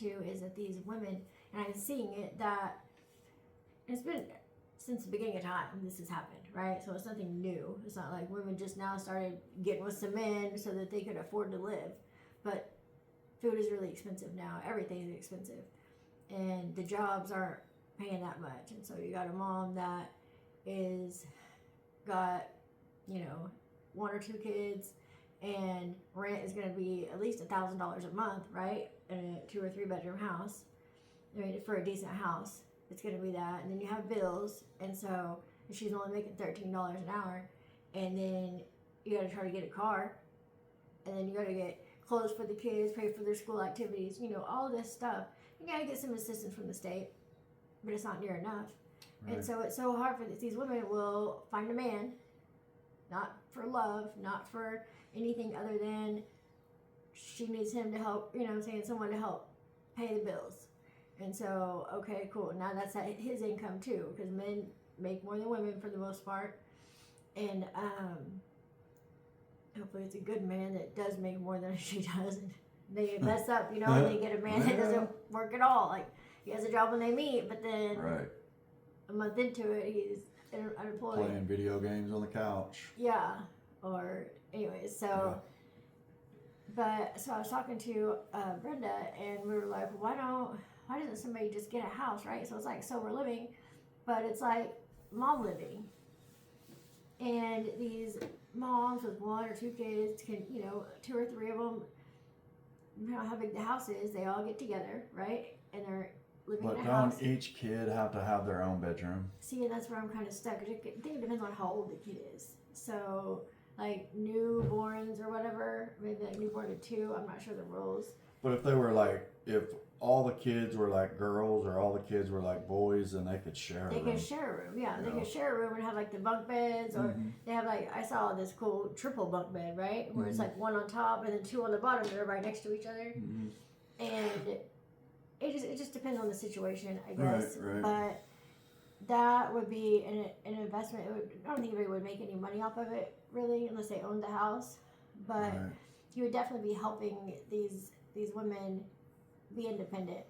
to is that these women, and I'm seeing it, that it's been since the beginning of time this has happened, right? So it's nothing new. It's not like women just now started getting with some men so that they could afford to live. But food is really expensive now. Everything is expensive. And the jobs aren't paying that much. And so you got a mom that is got, one or two kids, and rent is going to be at least $1,000 a month, right? In a 2 or 3 bedroom house. I mean, for a decent house, it's going to be that. And then you have bills, and so if she's only making $13 an hour, and then you got to try to get a car, and then you got to get clothes for the kids, pay for their school activities, all this stuff. You got to get some assistance from the state, but it's not near enough. Right. And so it's so hard for these women will find a man, not for love, not for anything other than she needs him to help, someone to help pay the bills. And so, okay, cool. Now that's his income too, because men make more than women for the most part. And hopefully it's a good man that does make more than she does. And they mess up, and they get a man that doesn't work at all. Like, he has a job when they meet, but then Right. a month into it, he's unemployed. Playing video games on the couch. Yeah. Or, anyways, so... But so I was talking to Brenda, and we were like, why doesn't somebody just get a house, right? So it's like sober living, but it's like mom living. And these moms with 1 or 2 kids can, 2 or 3 of them, how big the house is, they all get together, right? And they're living But in a house. don't each kid have to have their own bedroom? See, and that's where I'm kind of stuck. I think it depends on how old the kid is. So, like newborns or whatever, maybe like newborn to 2, I'm not sure the rules. But if they were if all the kids were like girls or all the kids were like boys, then they could share a room. They could share a room, yeah. They could share a room and have like the bunk beds, or they have I saw this cool triple bunk bed, right? Where it's like 1 on top and then 2 on the bottom that are right next to each other. And it just depends on the situation, I guess. Right. But that would be an investment. I don't think anybody would make any money off of it, really, unless they owned the house. But you would definitely be helping these women be independent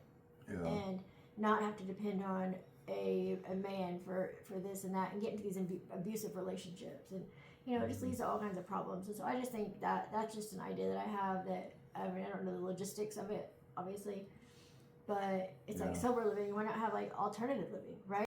and not have to depend on a man for this and that, and get into these abusive relationships, and it just leads to all kinds of problems. And so I just think that's just an idea that I have, that I don't know the logistics of it, obviously, but it's like sober living. Why not have like alternative living, right?